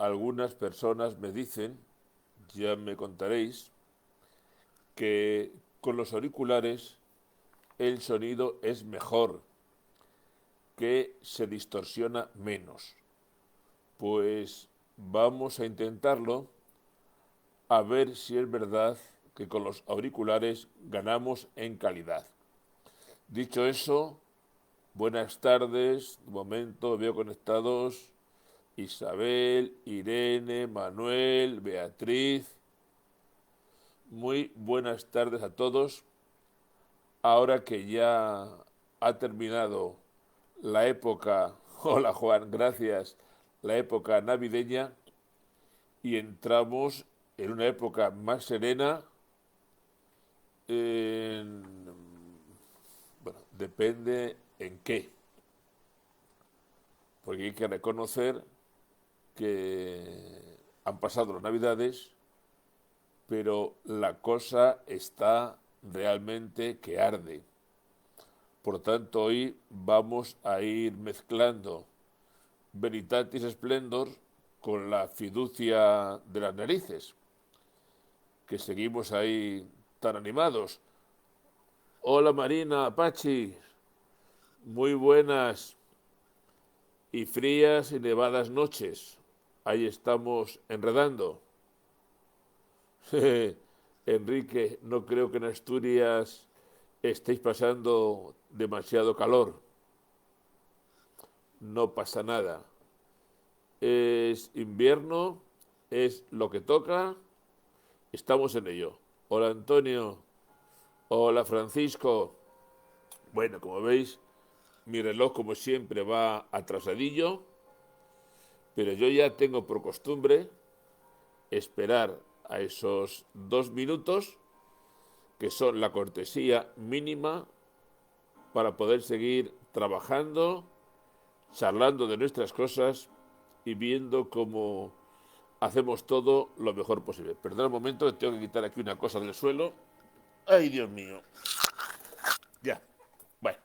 algunas personas me dicen, ya me contaréis, que con los auriculares el sonido es mejor, que se distorsiona menos. Pues vamos a intentarlo a ver si es verdad que con los auriculares ganamos en calidad. Dicho eso, buenas tardes. De momento veo conectados Isabel, Irene, Manuel, Beatriz. Muy buenas tardes a todos. Ahora que ya ha terminado la época, hola Juan, gracias, la época navideña y entramos en una época más serena, en, bueno, depende en qué, porque hay que reconocer que han pasado las navidades, pero la cosa está realmente que arde. Por tanto, hoy vamos a ir mezclando Veritatis Splendor con la fiducia de las narices, que seguimos ahí tan animados. Hola Marina, Pachi, muy buenas y frías y nevadas noches. Ahí estamos enredando. Enrique, no creo que en Asturias estéis pasando demasiado calor. No pasa nada. Es invierno, es lo que toca, estamos en ello. Hola Antonio, hola Francisco. Bueno, como veis, mi reloj como siempre va atrasadillo, pero yo ya tengo por costumbre esperar a esos 2 minutos, que son la cortesía mínima para poder seguir trabajando, charlando de nuestras cosas y viendo cómo hacemos todo lo mejor posible. Perdón un momento, tengo que quitar aquí una cosa del suelo. Ay, Dios mío. Ya. Bueno,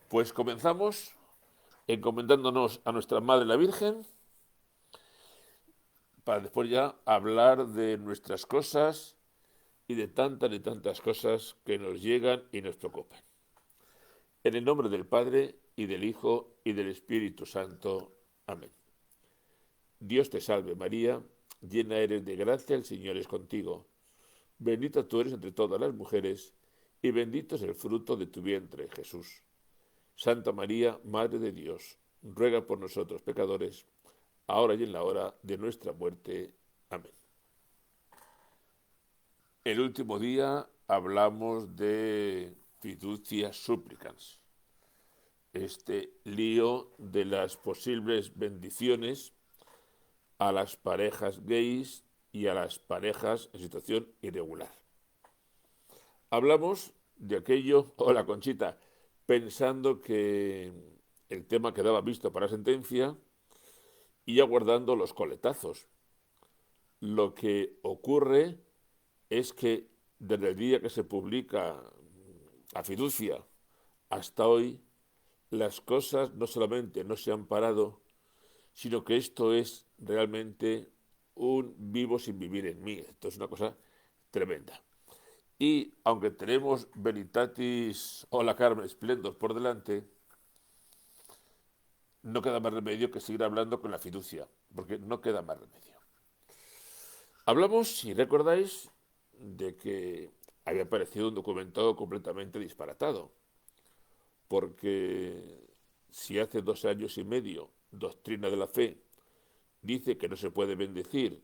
pues comenzamos encomendándonos a nuestra Madre la Virgen para después ya hablar de nuestras cosas y tantas cosas que nos llegan y nos preocupan. En el nombre del Padre y del Hijo y del Espíritu Santo. Amén. Dios te salve María, llena eres de gracia, el Señor es contigo. Bendita tú eres entre todas las mujeres, y bendito es el fruto de tu vientre, Jesús. Santa María, Madre de Dios, ruega por nosotros pecadores, ahora y en la hora de nuestra muerte. Amén. El último día hablamos de fiducia supplicans, este lío de las posibles bendiciones a las parejas gays y a las parejas en situación irregular. Hablamos de aquello, hola Conchita, pensando que el tema quedaba visto para sentencia y aguardando los coletazos. Lo que ocurre es que desde el día que se publica la fiducia hasta hoy, las cosas no solamente no se han parado, sino que esto es realmente un vivo sin vivir en mí. Esto es una cosa tremenda. Y aunque tenemos Veritatis o la Carmen Splendor por delante, no queda más remedio que seguir hablando con la fiducia, porque no queda más remedio. Hablamos, si recordáis, de que había aparecido un documento completamente disparatado, porque si hace 2 años y medio Doctrina de la Fe dice que no se puede bendecir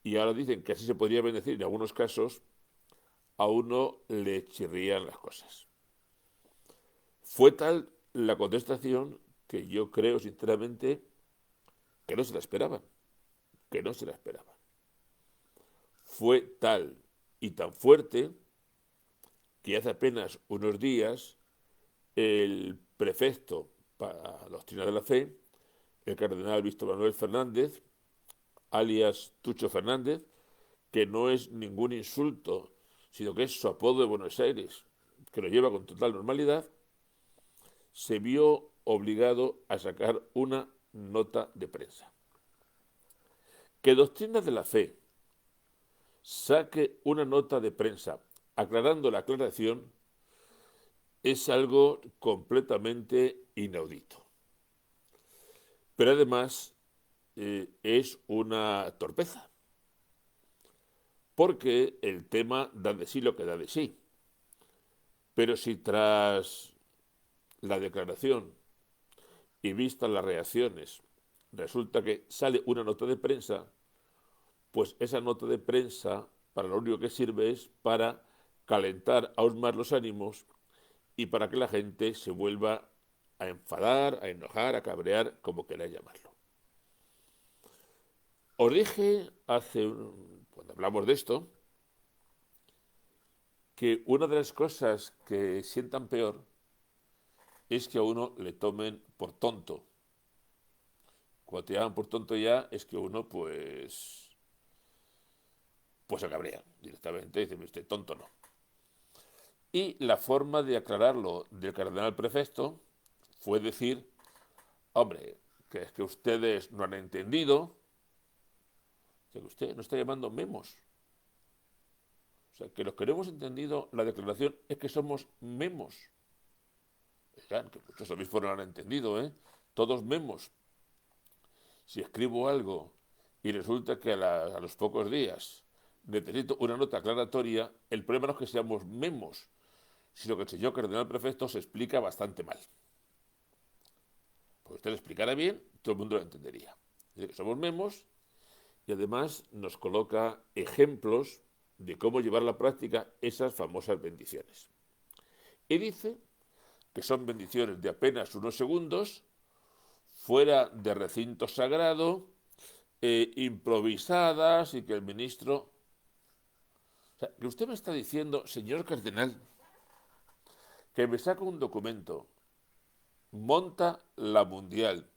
y ahora dicen que así se podría bendecir en algunos casos, a uno le chirrían las cosas. Fue tal la contestación que yo creo sinceramente que no se la esperaban, que no se la esperaban. Fue tal y tan fuerte que hace apenas unos días el prefecto para la doctrina de la fe, el cardenal Víctor Manuel Fernández, alias Tucho Fernández, que no es ningún insulto, sino que es su apodo de Buenos Aires, que lo lleva con total normalidad, se vio obligado a sacar una nota de prensa. Que Doctrina de la Fe saque una nota de prensa aclarando la aclaración es algo completamente inaudito. Pero además es una torpeza, porque el tema da de sí lo que da de sí. Pero si tras la declaración y vistas las reacciones resulta que sale una nota de prensa, pues esa nota de prensa para lo único que sirve es para calentar aún más los ánimos y para que la gente se vuelva a enfadar, a enojar, a cabrear, como queráis llamarlo. Os dije cuando hablamos de esto, que una de las cosas que sientan peor es que a uno le tomen por tonto. Cuando te llaman por tonto ya es que uno pues se cabrea directamente, dice, usted tonto no. Y la forma de aclararlo del cardenal prefecto fue decir, hombre, que es que ustedes no han entendido, que usted nos está llamando memos. O sea, que los que no hemos entendido la declaración es que somos memos. Oigan, que muchos obispos no lo han entendido, ¿eh? Todos memos. Si escribo algo y resulta que a los pocos días necesito una nota aclaratoria, el problema no es que seamos memos, sino que el señor cardenal prefecto se explica bastante mal. Porque usted lo explicara bien, todo el mundo lo entendería. Dice que somos memos y además nos coloca ejemplos de cómo llevar a la práctica esas famosas bendiciones. Y dice que son bendiciones de apenas unos segundos, fuera de recinto sagrado, improvisadas y que el ministro... O sea, que usted me está diciendo, señor cardenal, que me saca un documento, monta la mundial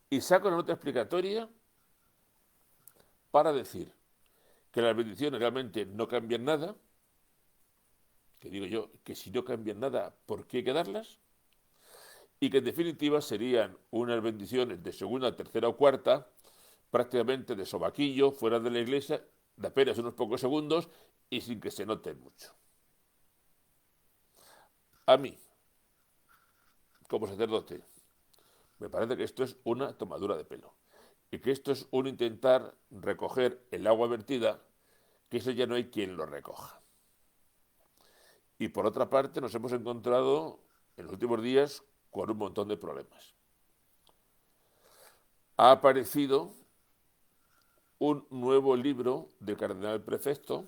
y saca una nota explicatoria para decir que las bendiciones realmente no cambian nada, que digo yo, que si no cambian nada, ¿por qué hay que darlas? Y que en definitiva serían unas bendiciones de segunda, tercera o cuarta, prácticamente de sobaquillo, fuera de la iglesia, de apenas unos pocos segundos y sin que se noten mucho. A mí, como sacerdote, me parece que esto es una tomadura de pelo y que esto es un intentar recoger el agua vertida, que eso ya no hay quien lo recoja. Y por otra parte nos hemos encontrado en los últimos días con un montón de problemas. Ha aparecido un nuevo libro del cardenal prefecto,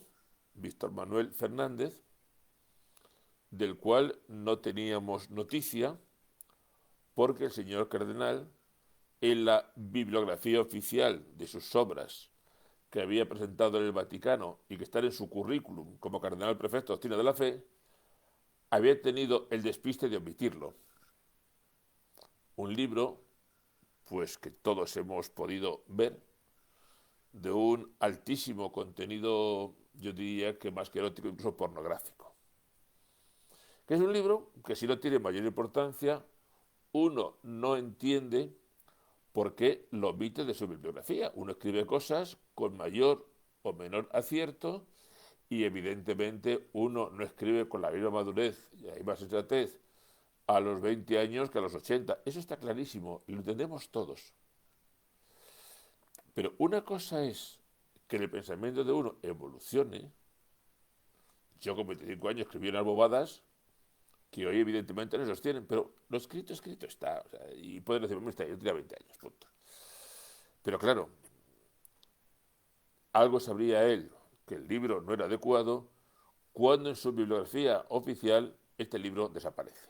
Víctor Manuel Fernández, del cual no teníamos noticia, porque el señor cardenal, en la bibliografía oficial de sus obras que había presentado en el Vaticano y que están en su currículum como cardenal prefecto de Doctrina de la Fe, había tenido el despiste de omitirlo. Un libro, pues que todos hemos podido ver, de un altísimo contenido, yo diría que más que erótico, incluso pornográfico. Que es un libro que si no tiene mayor importancia, uno no entiende por qué lo omite de su bibliografía. Uno escribe cosas con mayor o menor acierto y evidentemente uno no escribe con la misma madurez y la misma sensatez a los 20 años que a los 80. Eso está clarísimo y lo entendemos todos. Pero una cosa es que el pensamiento de uno evolucione. Yo con 25 años escribí unas bobadas que hoy evidentemente no se sostienen, pero lo escrito está. O sea, y pueden decir, yo tenía 20 años, punto. Pero claro, algo sabría él que el libro no era adecuado cuando en su bibliografía oficial este libro desaparece.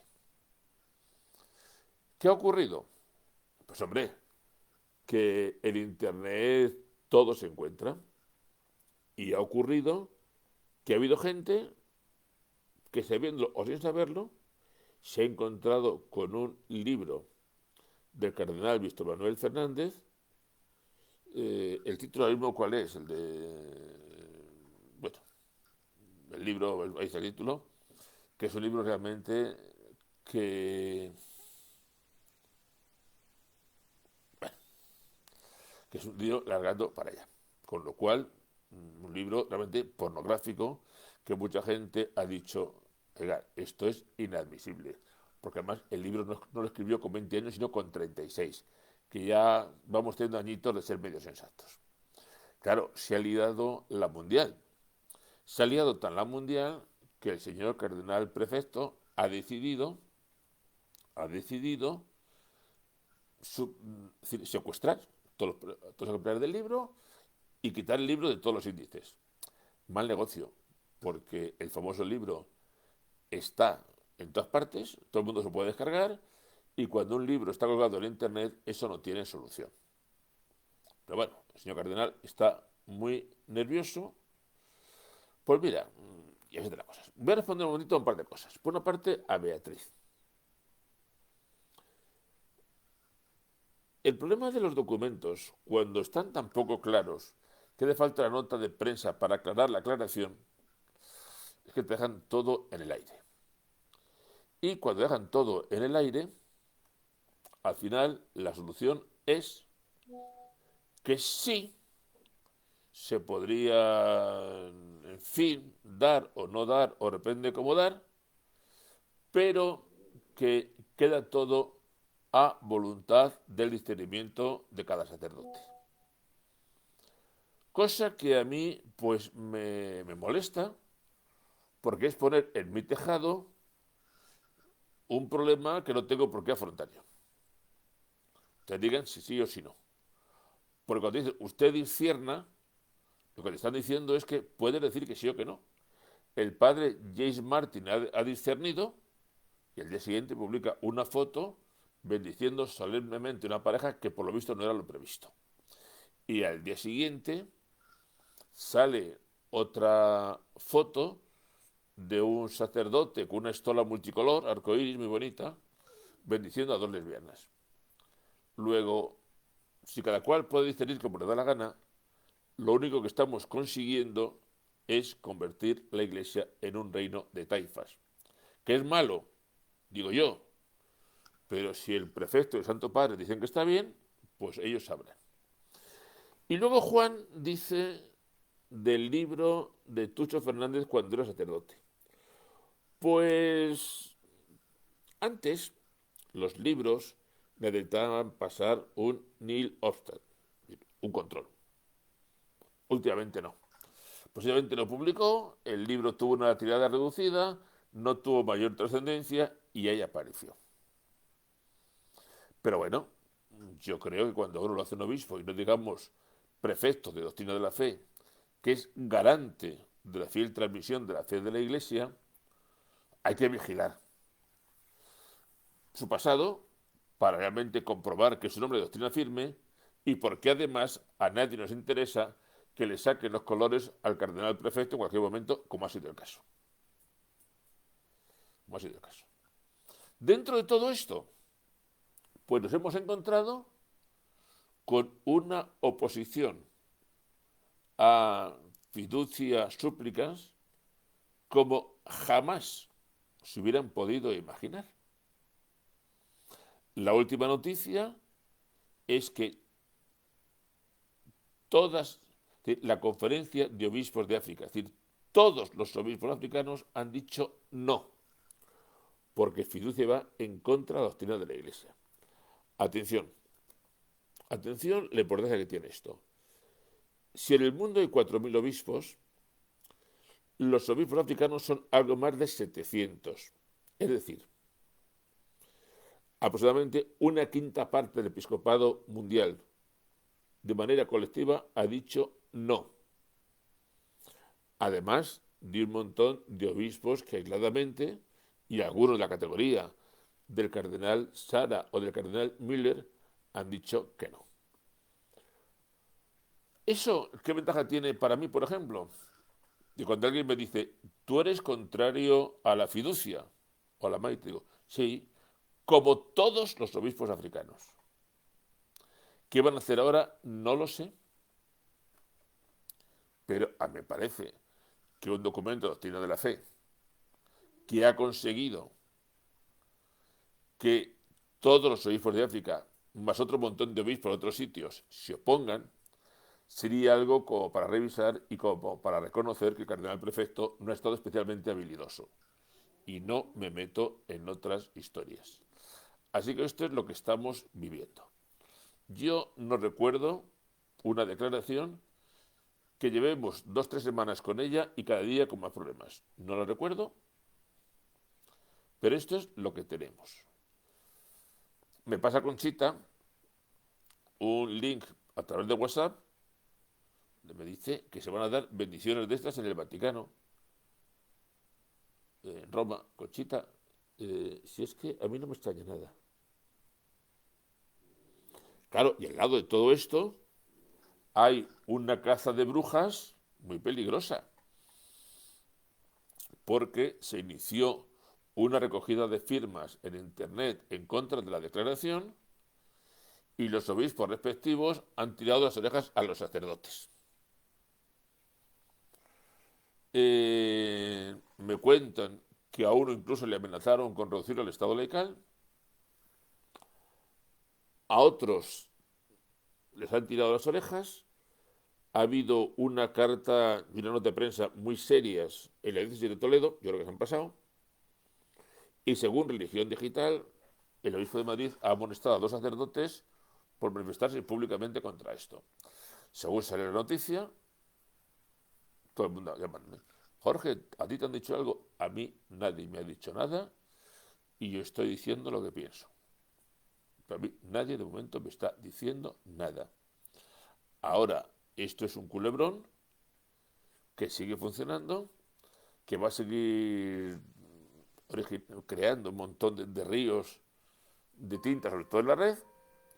¿Qué ha ocurrido? Pues hombre, que en Internet todo se encuentra y ha ocurrido que ha habido gente que sabiéndolo o sin saberlo se ha encontrado con un libro del cardenal Víctor Manuel Fernández. El título ahora mismo, ¿cuál es? Bueno, el libro, ahí está el título, que es un libro realmente que, bueno, que es un tío largando para allá. Con lo cual, un libro realmente pornográfico que mucha gente ha dicho, oiga, esto es inadmisible. Porque además el libro no lo escribió con 20 años, sino con 36, que ya vamos teniendo añitos de ser medios sensatos. Claro, se ha liado la mundial. Se ha liado tan la mundial que el señor cardenal prefecto ha decidido secuestrar todos los ejemplares del libro y quitar el libro de todos los índices. Mal negocio, porque el famoso libro está en todas partes, todo el mundo se puede descargar y cuando un libro está colgado en internet, eso no tiene solución. Pero bueno, el señor cardenal está muy nervioso. Pues mira, y así de las cosas. Voy a responder un momentito a un par de cosas. Por una parte, a Beatriz. El problema de los documentos, cuando están tan poco claros que hace falta la nota de prensa para aclarar la aclaración, es que te dejan todo en el aire. Y cuando dejan todo en el aire, al final la solución es que sí se podría, en fin, dar o no dar, o depende cómo dar, pero que queda todo a voluntad del discernimiento de cada sacerdote. Cosa que a mí pues me molesta, porque es poner en mi tejado un problema que no tengo por qué afrontar yo. Te digan si sí o si no. Porque cuando dicen usted discierna, lo que te están diciendo es que puede decir que sí o que no. El padre James Martin ha discernido y al día siguiente publica una foto bendiciendo solemnemente una pareja que por lo visto no era lo previsto. Y al día siguiente sale otra foto de un sacerdote con una estola multicolor, arcoíris muy bonita, bendiciendo a dos lesbianas. Luego, si cada cual puede discernir como le da la gana, lo único que estamos consiguiendo es convertir la Iglesia en un reino de taifas. ¿Qué es malo? Digo yo. Pero si el prefecto y el Santo Padre dicen que está bien, pues ellos sabrán. Y luego Juan dice del libro de Tucho Fernández cuando era sacerdote. Pues antes los libros necesitaban pasar un nil obstat, un control. Últimamente no. Posiblemente lo publicó, el libro tuvo una tirada reducida, no tuvo mayor trascendencia y ahí apareció. Pero bueno, yo creo que cuando uno lo hace un obispo y no digamos prefecto de doctrina de la fe, que es garante de la fiel transmisión de la fe de la Iglesia, hay que vigilar su pasado para realmente comprobar que es un hombre de doctrina firme y porque además a nadie nos interesa que le saquen los colores al cardenal prefecto en cualquier momento, como ha sido el caso. Como ha sido el caso. Dentro de todo esto, pues nos hemos encontrado con una oposición a fiducia súplicas como jamás se hubieran podido imaginar. La última noticia es que la conferencia de obispos de África, es decir, todos los obispos africanos han dicho no, porque fiducia va en contra de la doctrina de la Iglesia. Atención, atención la importancia que tiene esto. Si en el mundo hay 4.000 obispos, los obispos africanos son algo más de 700. Es decir, aproximadamente una quinta parte del episcopado mundial, de manera colectiva, ha dicho no. Además de un montón de obispos que aisladamente, y algunos de la categoría del cardenal Sara o del cardenal Müller, han dicho que no. ¿Eso qué ventaja tiene para mí, por ejemplo? Que cuando alguien me dice, tú eres contrario a la fiducia o a la maite, digo, sí, como todos los obispos africanos. ¿Qué van a hacer ahora? No lo sé. Pero a mí me parece que un documento de doctrina de la fe que ha conseguido que todos los obispos de África más otro montón de obispos de otros sitios, se opongan, sería algo como para revisar y como para reconocer que el cardenal prefecto no ha estado especialmente habilidoso. Y no me meto en otras historias. Así que esto es lo que estamos viviendo. Yo no recuerdo una declaración que llevemos 2 o 3 semanas con ella y cada día con más problemas. No lo recuerdo, pero esto es lo que tenemos. Me pasa con Chita un link a través de WhatsApp, me dice que se van a dar bendiciones de estas en el Vaticano, en Roma. Conchita, si es que a mí no me extraña nada. Claro, y al lado de todo esto hay una caza de brujas muy peligrosa, porque se inició una recogida de firmas en Internet en contra de la declaración y los obispos respectivos han tirado las orejas a los sacerdotes. Me cuentan que a uno incluso le amenazaron con reducir el estado laical, a otros les han tirado las orejas, ha habido una carta y una nota de prensa muy serias en la diócesis de Toledo, yo creo que se han pasado, y según Religión Digital, el obispo de Madrid ha amonestado a 2 sacerdotes por manifestarse públicamente contra esto. Según sale la noticia, todo el mundo llamándome. Jorge, ¿a ti te han dicho algo? A mí nadie me ha dicho nada y yo estoy diciendo lo que pienso. Pero a mí nadie de momento me está diciendo nada. Ahora, esto es un culebrón que sigue funcionando, que va a seguir creando un montón de ríos de tinta, sobre todo en la red,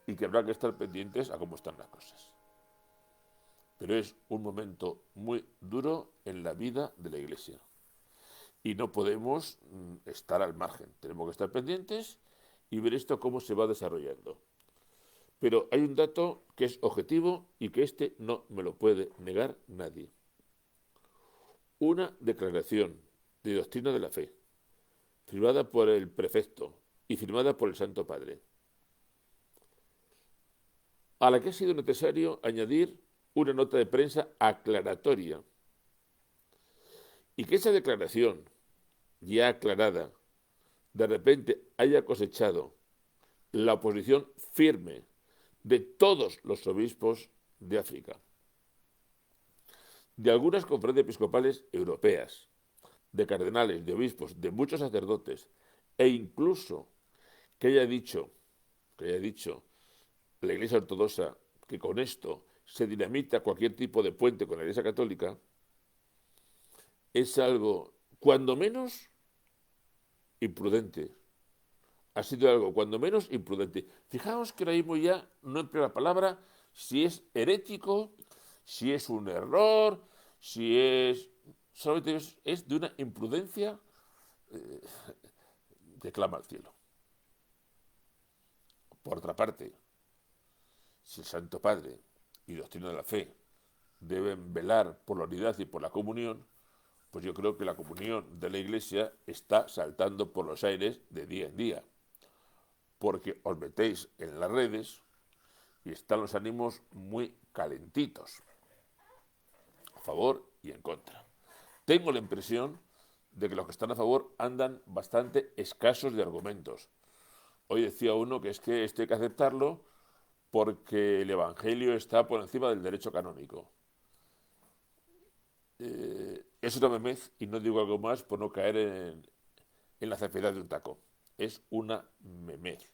y que habrá que estar pendientes a cómo están las cosas. Pero es un momento muy duro en la vida de la Iglesia. Y no podemos estar al margen. Tenemos que estar pendientes y ver esto cómo se va desarrollando. Pero hay un dato que es objetivo y que este no me lo puede negar nadie. Una declaración de doctrina de la fe, firmada por el prefecto y firmada por el Santo Padre, a la que ha sido necesario añadir una nota de prensa aclaratoria. Y que esa declaración, ya aclarada, de repente haya cosechado la oposición firme de todos los obispos de África, de algunas conferencias episcopales europeas, de cardenales, de obispos, de muchos sacerdotes, e incluso que haya dicho la Iglesia Ortodoxa que con esto se dinamita cualquier tipo de puente con la Iglesia Católica, es algo, cuando menos, imprudente. Ha sido algo, cuando menos, imprudente. Fijaos que ahora mismo ya no empleo la palabra si es herético, si es un error, si es... Solamente es de una imprudencia que clama al cielo. Por otra parte, si el Santo Padre y Doctrina de la Fe deben velar por la unidad y por la comunión, pues yo creo que la comunión de la Iglesia está saltando por los aires de día en día. Porque os metéis en las redes y están los ánimos muy calentitos, a favor y en contra. Tengo la impresión de que los que están a favor andan bastante escasos de argumentos. Hoy decía uno que es que esto hay que aceptarlo porque el Evangelio está por encima del derecho canónico. Es una memez, y no digo algo más por no caer en la cepiedad de un taco. Es una memez.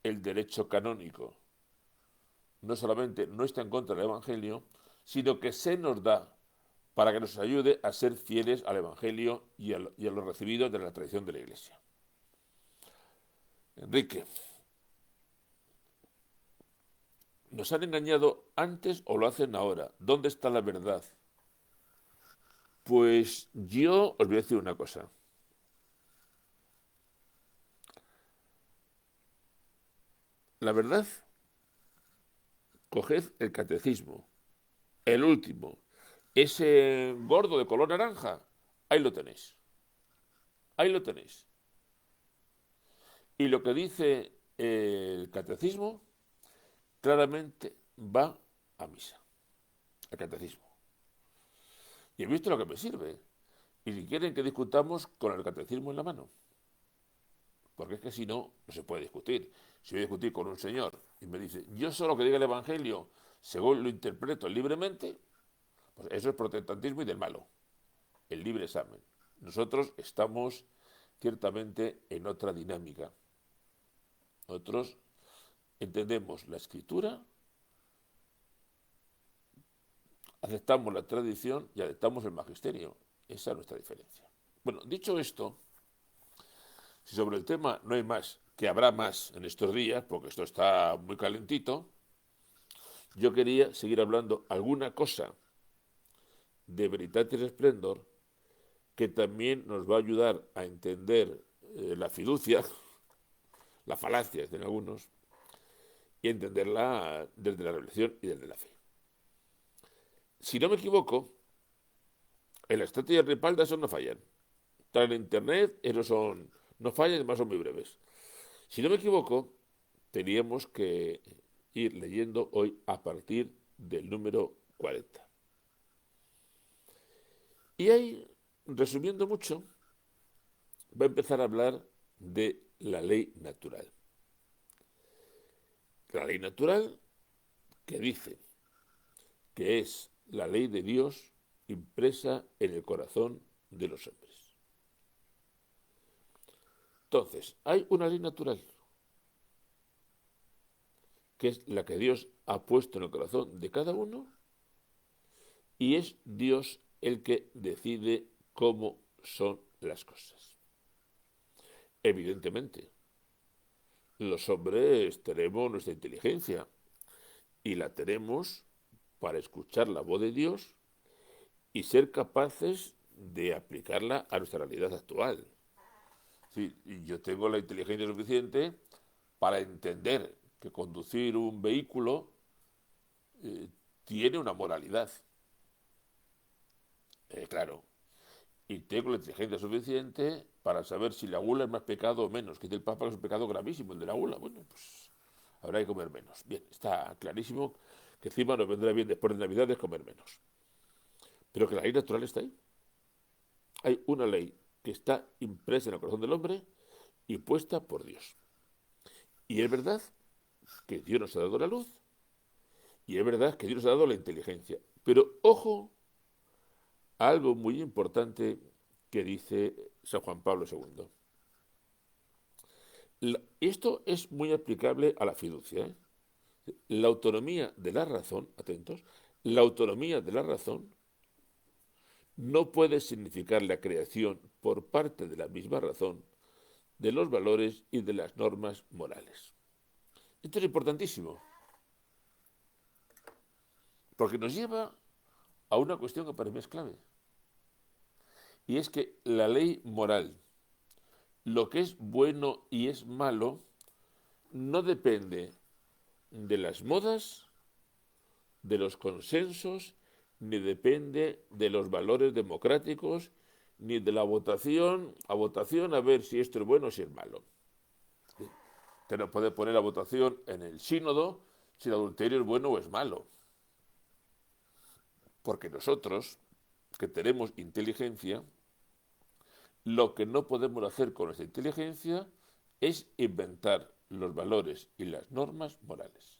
El derecho canónico no solamente no está en contra del Evangelio, sino que se nos da para que nos ayude a ser fieles al Evangelio y a lo recibido de la tradición de la Iglesia. Enrique, ¿nos han engañado antes o lo hacen ahora? ¿Dónde está la verdad? Pues yo os voy a decir una cosa. La verdad, coged el catecismo, el último, ese gordo de color naranja, ahí lo tenéis. Ahí lo tenéis. Y lo que dice el catecismo claramente va a misa, el catecismo. Y he visto lo que me sirve. Y si quieren que discutamos con el catecismo en la mano. Porque es que si no, no se puede discutir. Si voy a discutir con un señor y me dice, yo solo que diga el Evangelio según lo interpreto libremente, pues eso es protestantismo y del malo, el libre examen. Nosotros estamos ciertamente en otra dinámica. Nosotros entendemos la escritura, aceptamos la tradición y aceptamos el magisterio. Esa es nuestra diferencia. Bueno, dicho esto, si sobre el tema no hay más, que habrá más en estos días, porque esto está muy calentito, yo quería seguir hablando alguna cosa de Veritatis Splendor que también nos va a ayudar a entender la fiducia, la falacia de algunos, y entenderla desde la revelación y desde la fe. Si no me equivoco, en la estatua y el Ripalda esos no fallan. Están en internet, esos son, no fallan, además son muy breves. Si no me equivoco, teníamos que ir leyendo hoy a partir del número 40. Y ahí, resumiendo mucho, va a empezar a hablar de la ley natural. La ley natural que dice que es la ley de Dios impresa en el corazón de los hombres. Entonces, hay una ley natural, que es la que Dios ha puesto en el corazón de cada uno, y es Dios el que decide cómo son las cosas. Evidentemente, los hombres tenemos nuestra inteligencia y la tenemos para escuchar la voz de Dios y ser capaces de aplicarla a nuestra realidad actual. Sí, yo tengo la inteligencia suficiente para entender que conducir un vehículo tiene una moralidad. Claro. Y tengo la inteligencia suficiente para saber si la gula es más pecado o menos. Que dice el Papa que es un pecado gravísimo el de la gula. Bueno, pues habrá que comer menos. Bien, está clarísimo que encima nos vendrá bien después de Navidades comer menos. Pero que la ley natural está ahí. Hay una ley que está impresa en el corazón del hombre y puesta por Dios. Y es verdad que Dios nos ha dado la luz y es verdad que Dios nos ha dado la inteligencia. Pero ojo a algo muy importante que dice San Juan Pablo II. Esto es muy aplicable a la fiducia. La autonomía de la razón, atentos, la autonomía de la razón no puede significar la creación por parte de la misma razón de los valores y de las normas morales. Esto es importantísimo, porque nos lleva a una cuestión que para mí es clave. Y es que la ley moral, lo que es bueno y es malo, no depende de las modas, de los consensos, ni depende de los valores democráticos, ni de la votación a ver si esto es bueno o si es malo. Usted no puede poner a votación en el sínodo si el adulterio es bueno o es malo. Porque nosotros, que tenemos inteligencia, lo que no podemos hacer con nuestra inteligencia es inventar los valores y las normas morales.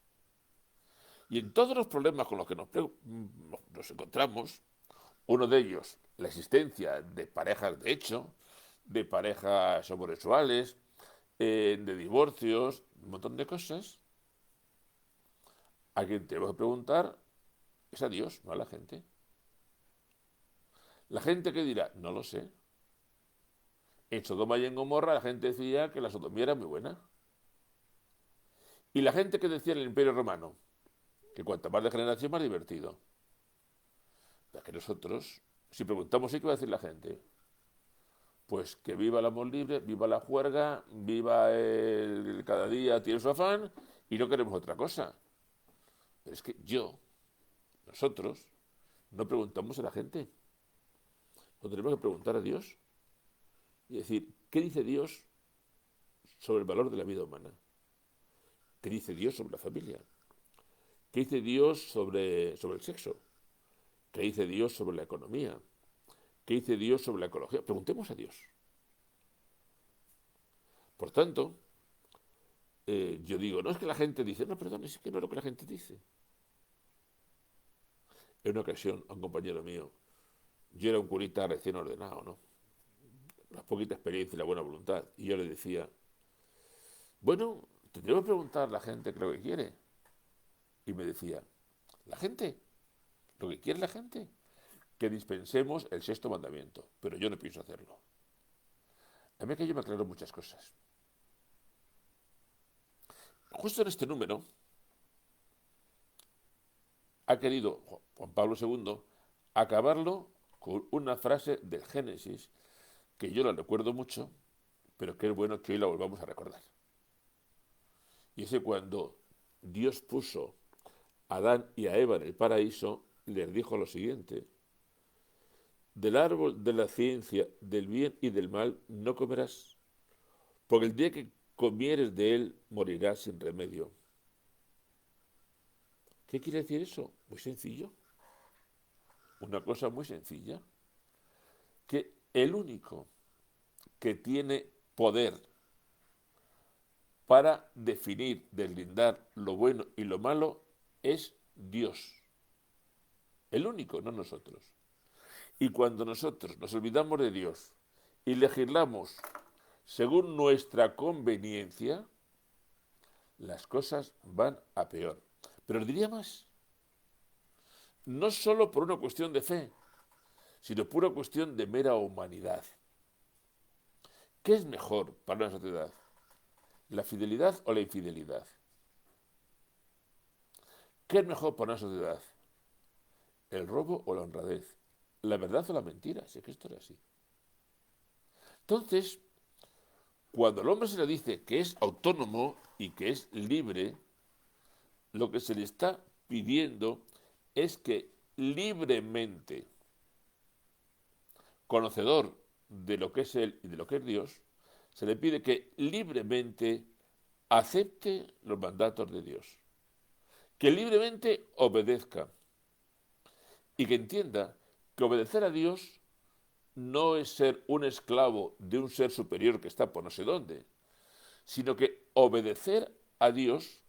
Y en todos los problemas con los que nos encontramos, uno de ellos, la existencia de parejas de hecho, de parejas homosexuales, de divorcios, un montón de cosas, a quien tenemos que preguntar es a Dios, no a la gente. La gente que dirá, no lo sé. En Sodoma y en Gomorra la gente decía que la sodomía era muy buena. Y la gente que decía en el Imperio Romano, que cuanta más degeneración más divertido. Ya que nosotros, si preguntamos, ¿qué va a decir la gente? Pues que viva el amor libre, viva la juerga, viva el cada día tiene su afán y no queremos otra cosa. Pero es que nosotros, no preguntamos a la gente. Lo tenemos que preguntar a Dios y decir, ¿qué dice Dios sobre el valor de la vida humana? ¿Qué dice Dios sobre la familia? ¿Qué dice Dios sobre el sexo? ¿Qué dice Dios sobre la economía? ¿Qué dice Dios sobre la ecología? Preguntemos a Dios. Por tanto, yo digo, no es que la gente dice, no, perdón, es que no es lo que la gente dice. En una ocasión, a un compañero mío, yo era un curita recién ordenado, ¿no? La poquita experiencia y la buena voluntad. Y yo le decía, bueno, tendríamos que preguntar a la gente qué es lo que quiere. Y me decía, la gente, lo que quiere la gente, que dispensemos el sexto mandamiento. Pero yo no pienso hacerlo. A mí aquello me aclaró muchas cosas. Justo en este número ha querido Juan Pablo II acabarlo con una frase del Génesis que yo la recuerdo mucho, pero que es bueno que hoy la volvamos a recordar. Y es que cuando Dios puso a Adán y a Eva en el paraíso, les dijo lo siguiente: del árbol de la ciencia del bien y del mal no comerás, porque el día que comieres de él morirás sin remedio. ¿Qué quiere decir eso? Muy sencillo. Una cosa muy sencilla. Que el único que tiene poder para definir, deslindar lo bueno y lo malo es Dios. El único, no nosotros. Y cuando nosotros nos olvidamos de Dios y legislamos según nuestra conveniencia, las cosas van a peor. Pero os diría más, no solo por una cuestión de fe, sino por una cuestión de mera humanidad. ¿Qué es mejor para una sociedad? ¿La fidelidad o la infidelidad? ¿Qué es mejor para una sociedad? ¿El robo o la honradez? ¿La verdad o la mentira? Si es que esto era así. Entonces, cuando al hombre se le dice que es autónomo y que es libre, lo que se le está pidiendo es que libremente, conocedor de lo que es él y de lo que es Dios, se le pide que libremente acepte los mandatos de Dios, que libremente obedezca y que entienda que obedecer a Dios no es ser un esclavo de un ser superior que está por no sé dónde, sino que obedecer a Dios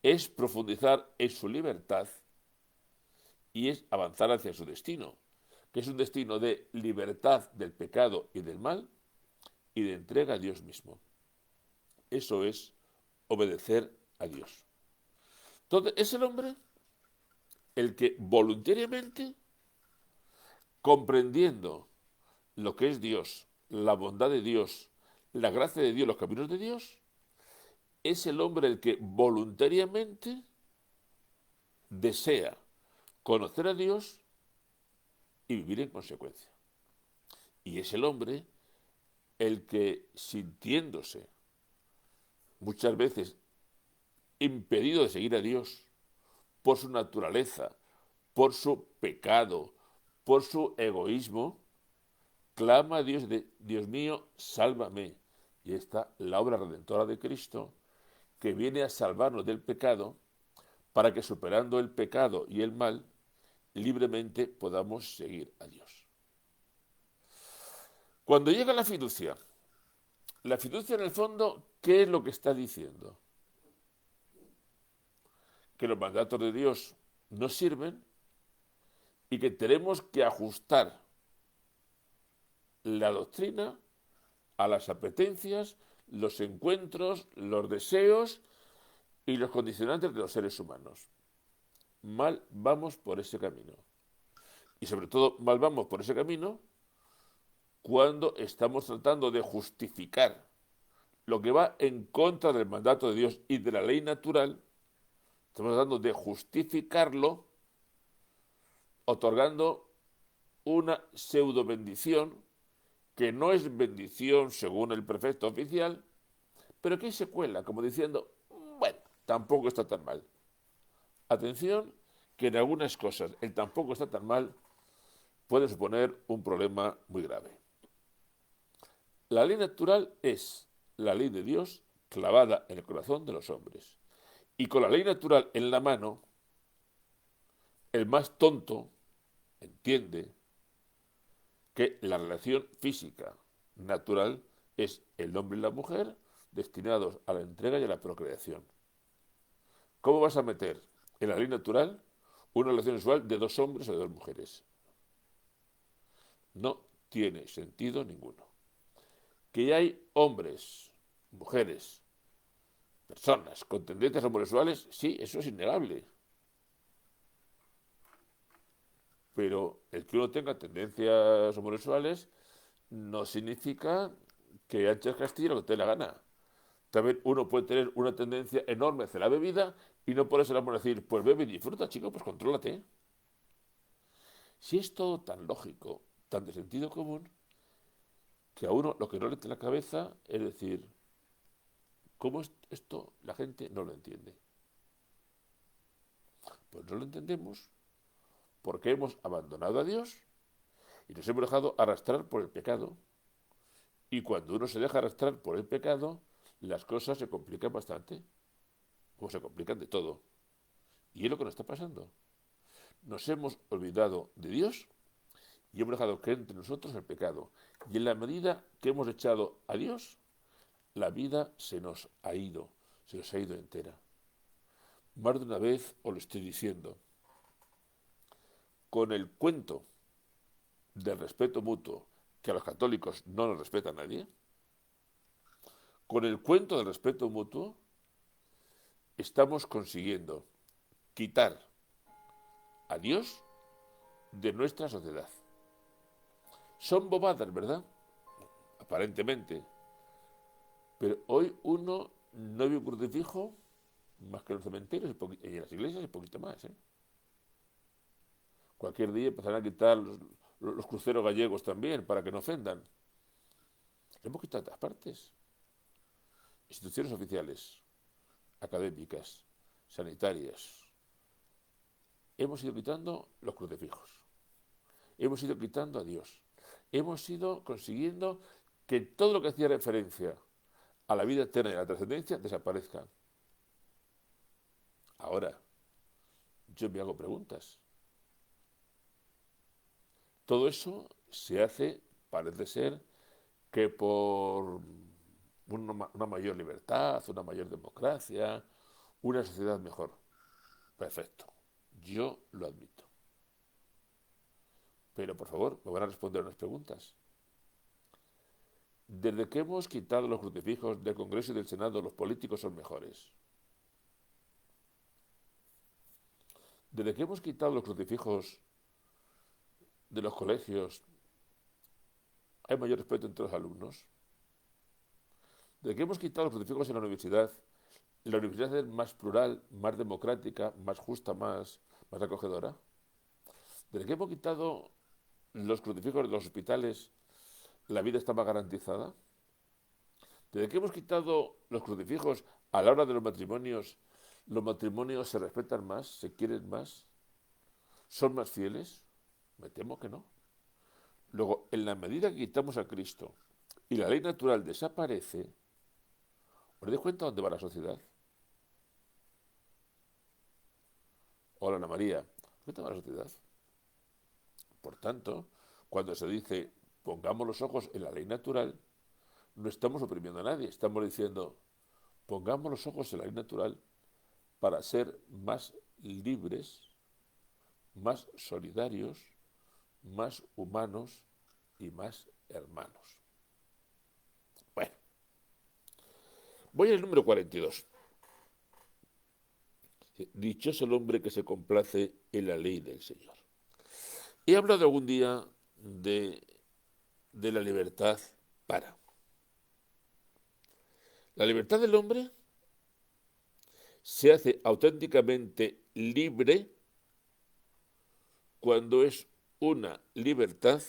es profundizar en su libertad y es avanzar hacia su destino, que es un destino de libertad del pecado y del mal y de entrega a Dios mismo. Eso es obedecer a Dios. Entonces, es el hombre el que voluntariamente, comprendiendo lo que es Dios, la bondad de Dios, la gracia de Dios, los caminos de Dios, es el hombre el que voluntariamente desea conocer a Dios y vivir en consecuencia. Y es el hombre el que, sintiéndose muchas veces impedido de seguir a Dios por su naturaleza, por su pecado, por su egoísmo, clama a Dios de, Dios mío, sálvame. Y está la obra redentora de Cristo, que viene a salvarnos del pecado, para que superando el pecado y el mal, libremente podamos seguir a Dios. Cuando llega la fiducia en el fondo, ¿qué es lo que está diciendo? Que los mandatos de Dios nos sirven y que tenemos que ajustar la doctrina a las apetencias, los encuentros, los deseos y los condicionantes de los seres humanos. Mal vamos por ese camino. Y sobre todo, mal vamos por ese camino cuando estamos tratando de justificar lo que va en contra del mandato de Dios y de la ley natural. Estamos tratando de justificarlo otorgando una pseudo bendición que no es bendición según el prefecto oficial, pero que se cuela como diciendo, bueno, tampoco está tan mal. Atención, que en algunas cosas el tampoco está tan mal puede suponer un problema muy grave. La ley natural es la ley de Dios clavada en el corazón de los hombres. Y con la ley natural en la mano, el más tonto entiende que la relación física natural es el hombre y la mujer destinados a la entrega y a la procreación. ¿Cómo vas a meter en la ley natural una relación sexual de dos hombres o de dos mujeres? No tiene sentido ninguno. Que hay hombres, mujeres, personas con tendencias homosexuales, sí, eso es innegable. Pero el que uno tenga tendencias homosexuales no significa que antes Castilla lo que te dé la gana. También uno puede tener una tendencia enorme hacia la bebida y no por eso le vamos a decir, pues bebe y disfruta, chico, pues contrólate. Si es todo tan lógico, tan de sentido común, que a uno lo que no le entra en la cabeza es decir, ¿cómo es esto la gente no lo entiende? Pues no lo entendemos porque hemos abandonado a Dios y nos hemos dejado arrastrar por el pecado. Y cuando uno se deja arrastrar por el pecado, las cosas se complican bastante, o se complican de todo. Y es lo que nos está pasando. Nos hemos olvidado de Dios y hemos dejado que entre nosotros el pecado. Y en la medida que hemos echado a Dios, la vida se nos ha ido entera. Más de una vez os lo estoy diciendo. Con el cuento del respeto mutuo, que a los católicos no nos respeta nadie, con el cuento del respeto mutuo, estamos consiguiendo quitar a Dios de nuestra sociedad. Son bobadas, ¿verdad? Aparentemente. Pero hoy uno no ve un crucifijo más que en los cementerios y en las iglesias y poquito más. Cualquier día empezarán a quitar los cruceros gallegos también para que no ofendan. Lo hemos quitado de todas partes. Instituciones oficiales, académicas, sanitarias. Hemos ido quitando los crucifijos. Hemos ido quitando a Dios. Hemos ido consiguiendo que todo lo que hacía referencia a la vida eterna y a la trascendencia desaparezca. Ahora, yo me hago preguntas. Todo eso se hace, parece ser, que por una mayor libertad, una mayor democracia, una sociedad mejor. Perfecto. Yo lo admito. Pero por favor, me van a responder unas preguntas. Desde que hemos quitado los crucifijos del Congreso y del Senado, los políticos son mejores. Desde que hemos quitado los crucifijos de los colegios, hay mayor respeto entre los alumnos. Desde que hemos quitado los crucifijos en la universidad es más plural, más democrática, más justa, más acogedora. Desde que hemos quitado los crucifijos de los hospitales, la vida está más garantizada. Desde que hemos quitado los crucifijos a la hora de los matrimonios se respetan más, se quieren más, son más fieles. Me temo que no. Luego, en la medida que quitamos a Cristo y la ley natural desaparece, ¿os dais cuenta dónde va la sociedad? Hola Ana María, ¿dónde va la sociedad? Por tanto, cuando se dice pongamos los ojos en la ley natural, no estamos oprimiendo a nadie, estamos diciendo pongamos los ojos en la ley natural para ser más libres, más solidarios, más humanos y más hermanos. Bueno, voy al número 42. Dichoso el hombre que se complace en la ley del Señor. He hablado algún día de la libertad para. La libertad del hombre se hace auténticamente libre cuando es una libertad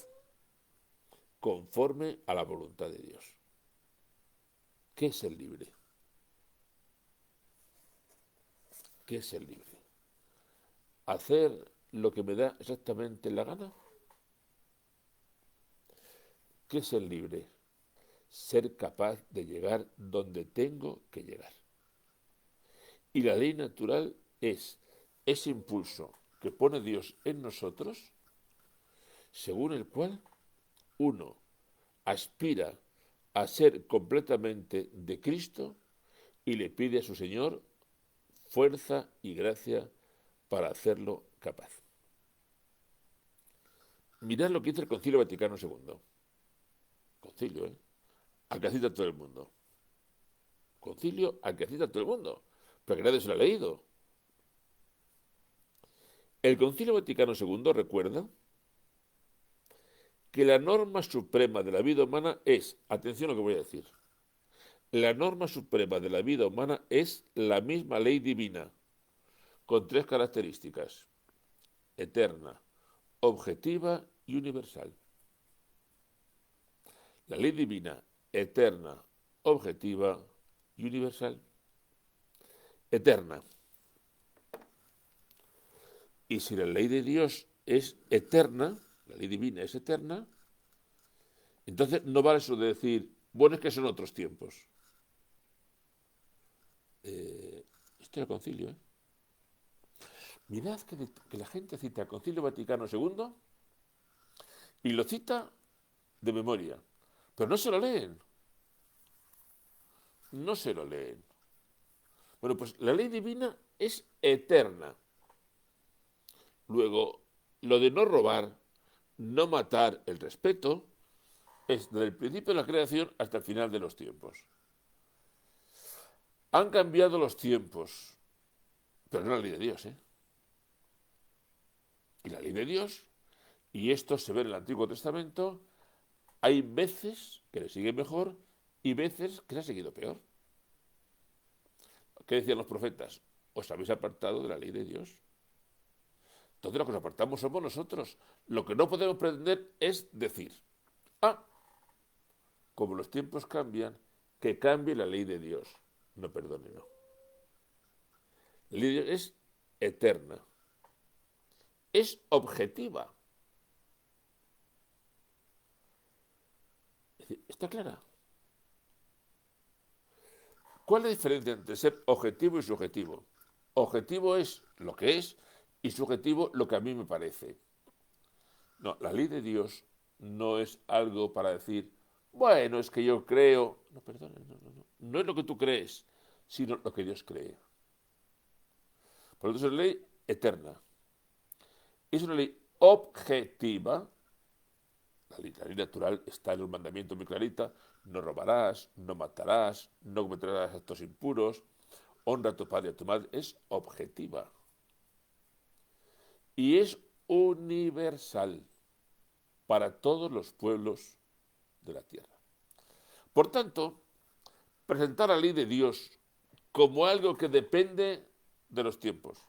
conforme a la voluntad de Dios. ¿Qué es el libre? ¿Qué es el libre? ¿Hacer lo que me da exactamente la gana? ¿Qué es el libre? Ser capaz de llegar donde tengo que llegar. Y la ley natural es ese impulso que pone Dios en nosotros, según el cual uno aspira a ser completamente de Cristo y le pide a su Señor fuerza y gracia para hacerlo capaz. Mirad lo que dice el Concilio Vaticano II. Concilio, al que cita todo el mundo. Concilio al que cita todo el mundo. Pero que nadie se lo ha leído. El Concilio Vaticano II recuerda que la norma suprema de la vida humana es, atención a lo que voy a decir, la norma suprema de la vida humana es la misma ley divina, con tres características: eterna, objetiva y universal. La ley divina, eterna, objetiva y universal. Eterna. Y si la ley de Dios es eterna, la ley divina es eterna, entonces no vale eso de decir, bueno, es que son otros tiempos. Esto es el concilio, ¿eh? Mirad que la gente cita el Concilio Vaticano II y lo cita de memoria, pero no se lo leen. No se lo leen. Bueno, pues la ley divina es eterna. Luego, lo de no robar, no matar, el respeto, es desde el principio de la creación hasta el final de los tiempos. Han cambiado los tiempos, pero no la ley de Dios, ¿eh? Y la ley de Dios, y esto se ve en el Antiguo Testamento, hay veces que le sigue mejor y veces que le ha seguido peor. ¿Qué decían los profetas? Os habéis apartado de la ley de Dios. Entonces lo que nos apartamos somos nosotros. Lo que no podemos pretender es decir, como los tiempos cambian, que cambie la ley de Dios. No, perdone, no. La ley de Dios es eterna. Es objetiva. Es decir, ¿está clara? ¿Cuál es la diferencia entre ser objetivo y subjetivo? Objetivo es lo que es y subjetivo lo que a mí me parece. No, la ley de Dios no es algo para decir, bueno, es que yo creo. No, perdona, no. No es lo que tú crees, sino lo que Dios cree. Por lo tanto, es una ley eterna. Es una ley objetiva. La ley natural está en un mandamiento muy clarita: no robarás, no matarás, no cometerás actos impuros, honra a tu padre y a tu madre. Es objetiva. Y es universal para todos los pueblos de la tierra. Por tanto, presentar la ley de Dios como algo que depende de los tiempos,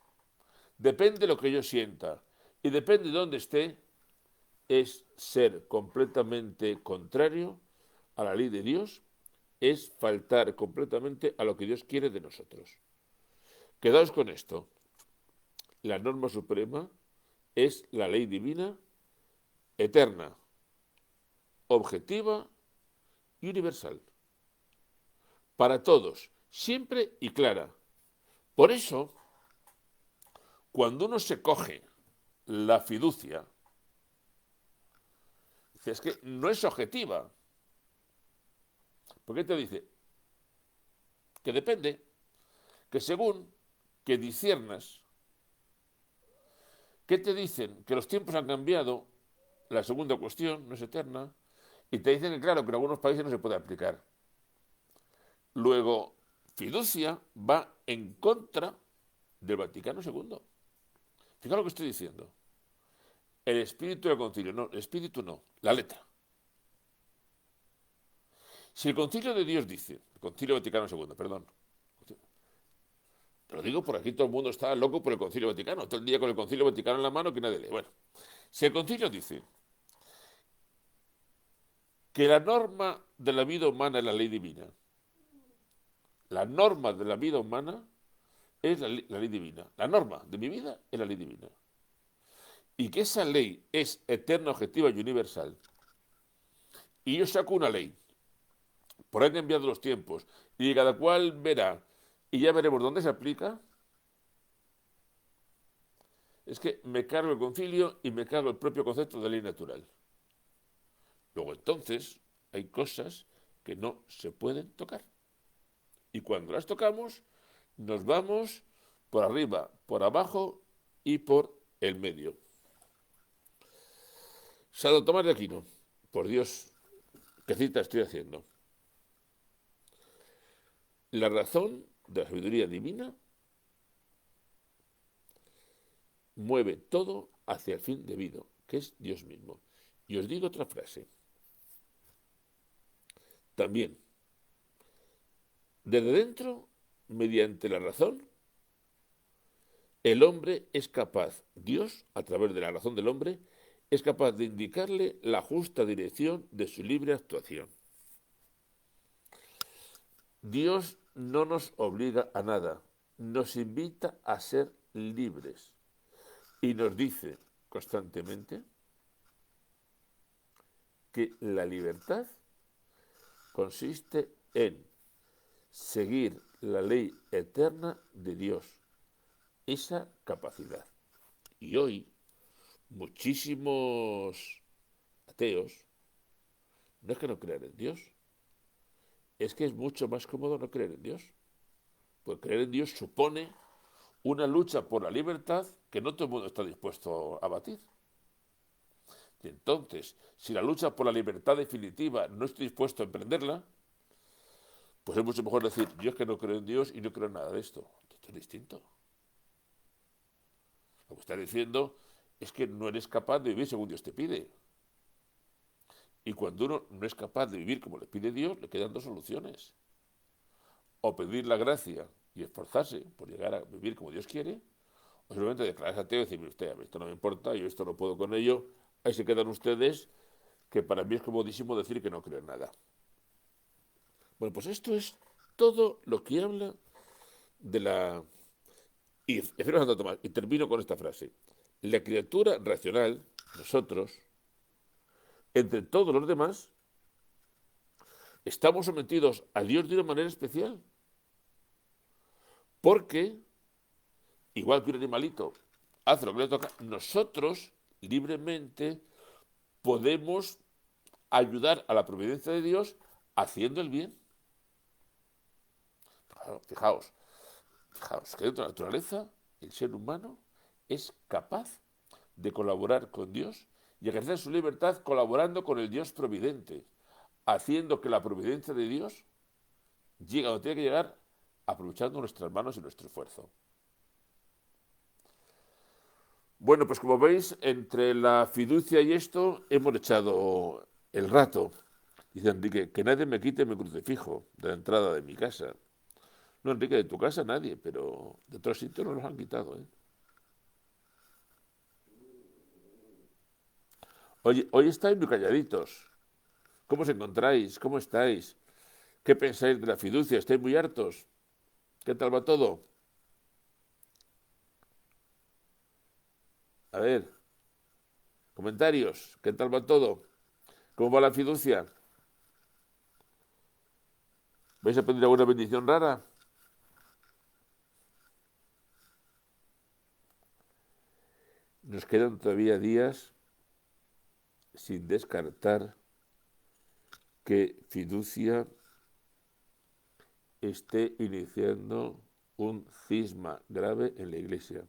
depende de lo que yo sienta y depende de dónde esté, es ser completamente contrario a la ley de Dios, es faltar completamente a lo que Dios quiere de nosotros. Quedaos con esto. La norma suprema es la ley divina, eterna, objetiva y universal. Para todos, siempre y clara. Por eso, cuando uno se coge la fiducia, es que no es objetiva. ¿Por qué te dice? Que depende, que según que disciernas, ¿qué te dicen? Que los tiempos han cambiado, la segunda cuestión no es eterna, y te dicen que claro, que en algunos países no se puede aplicar. Luego, fiducia va en contra del Vaticano II. Fijaos lo que estoy diciendo. El espíritu del concilio, no, el espíritu no, la letra. Si el concilio de Dios dice, el Concilio Vaticano II, perdón, te lo digo porque aquí todo el mundo está loco por el Concilio Vaticano, todo el día con el Concilio Vaticano en la mano que nadie lee. Bueno, si el concilio dice que la norma de la vida humana es la ley divina, la norma de la vida humana es la ley divina, la norma de mi vida es la ley divina, y que esa ley es eterna, objetiva y universal, y yo saco una ley, por ahí han cambiado los tiempos, y cada cual verá y ya veremos dónde se aplica, es que me cargo el concilio y me cargo el propio concepto de ley natural. Luego entonces hay cosas que no se pueden tocar. Y cuando las tocamos, nos vamos por arriba, por abajo y por el medio. Santo Tomás de Aquino, por Dios, qué cita estoy haciendo. La razón de la sabiduría divina mueve todo hacia el fin debido, que es Dios mismo. Y os digo otra frase. También, desde dentro, mediante la razón, el hombre es capaz, Dios, a través de la razón del hombre, es capaz de indicarle la justa dirección de su libre actuación. Dios no nos obliga a nada, nos invita a ser libres y nos dice constantemente que la libertad consiste en seguir la ley eterna de Dios, esa capacidad. Y hoy muchísimos ateos no es que no crean en Dios, es que es mucho más cómodo no creer en Dios. Porque creer en Dios supone una lucha por la libertad que no todo el mundo está dispuesto a batir. Y entonces, si la lucha por la libertad definitiva no estoy dispuesto a emprenderla, pues es mucho mejor decir, yo es que no creo en Dios y no creo en nada de esto. Esto es distinto. Lo que está diciendo es que no eres capaz de vivir según Dios te pide. Y cuando uno no es capaz de vivir como le pide Dios, le quedan dos soluciones. O pedir la gracia y esforzarse por llegar a vivir como Dios quiere, o simplemente declararse ateo y decir, mire usted, a mí esto no me importa, yo esto no puedo con ello, ahí se quedan ustedes, que para mí es comodísimo decir que no creo en nada. Bueno, pues esto es todo lo que habla de la... Y Santo Tomás, y termino con esta frase. La criatura racional, nosotros, entre todos los demás, estamos sometidos a Dios de una manera especial. Porque, igual que un animalito hace lo que le toca, nosotros libremente podemos ayudar a la providencia de Dios haciendo el bien. Fijaos que dentro de la naturaleza el ser humano es capaz de colaborar con Dios y ejercer su libertad colaborando con el Dios providente, haciendo que la providencia de Dios llegue a donde tiene que llegar, aprovechando nuestras manos y nuestro esfuerzo. Bueno, pues como veis, entre la fiducia y esto hemos echado el rato. Dice Enrique, que nadie me quite mi crucifijo de la entrada de mi casa. No, Enrique, de tu casa nadie, pero de otros sitios nos los han quitado, ¿eh? Oye, hoy estáis muy calladitos. ¿Cómo os encontráis? ¿Cómo estáis? ¿Qué pensáis de la fiducia? ¿Estáis muy hartos? ¿Qué tal va todo? A ver, comentarios. ¿Qué tal va todo? ¿Cómo va la fiducia? ¿Vais a pedir alguna bendición rara? Nos quedan todavía días sin descartar que fiducia esté iniciando un cisma grave en la Iglesia.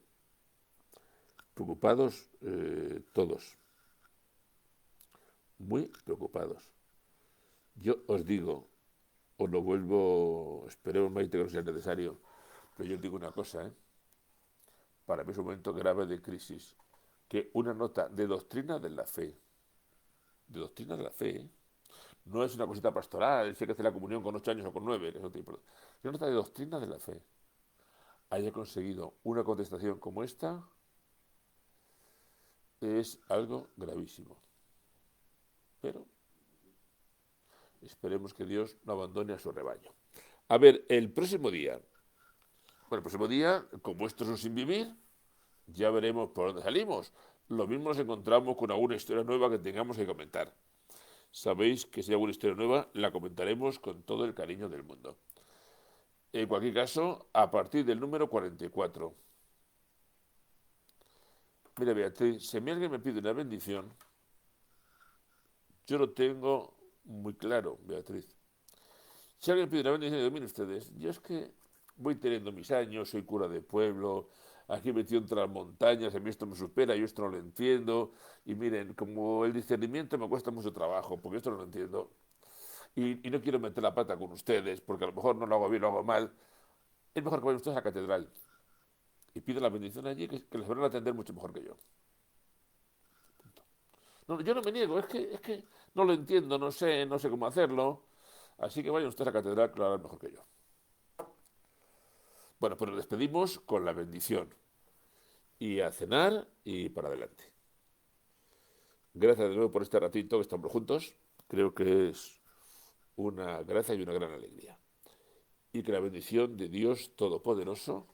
Preocupados todos, muy preocupados. Yo os digo, os lo vuelvo, esperemos Maite que no sea necesario, pero yo os digo una cosa, para mí es un momento grave de crisis, que una nota de doctrina de la fe, no es una cosita pastoral, si hay que hacer la comunión con 8 años o con 9, eso te importa. Una nota de doctrina de la fe haya conseguido una contestación como esta, es algo gravísimo. Pero esperemos que Dios no abandone a su rebaño. A ver, el próximo día, como esto es un sin vivir, ya veremos por dónde salimos. Lo mismo nos encontramos con alguna historia nueva que tengamos que comentar. Sabéis que si hay alguna historia nueva, la comentaremos con todo el cariño del mundo. En cualquier caso, a partir del número 44. Mira, Beatriz, si a mí alguien me pide una bendición, yo lo tengo muy claro, Beatriz. Si alguien pide una bendición, digo, miren ustedes, yo es que voy teniendo mis años, soy cura de pueblo, aquí metido entre las montañas, a mí esto me supera, yo esto no lo entiendo, y miren, como el discernimiento me cuesta mucho trabajo, porque esto no lo entiendo, y no quiero meter la pata con ustedes, porque a lo mejor no lo hago bien, lo hago mal, es mejor que vayan ustedes a la catedral y pidan la bendición allí, que les van a atender mucho mejor que yo. No, yo no me niego, es que no lo entiendo, no sé cómo hacerlo, así que vayan ustedes a la catedral, que lo harán mejor que yo. Bueno, pues nos despedimos con la bendición y a cenar y para adelante. Gracias de nuevo por este ratito que estamos juntos. Creo que es una gracia y una gran alegría. Y que la bendición de Dios Todopoderoso,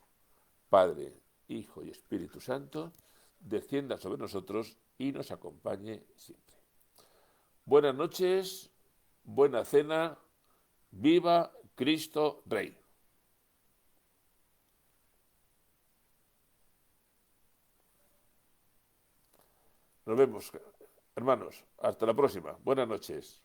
Padre, Hijo y Espíritu Santo, descienda sobre nosotros y nos acompañe siempre. Buenas noches, buena cena, viva Cristo Rey. Nos vemos, hermanos. Hasta la próxima. Buenas noches.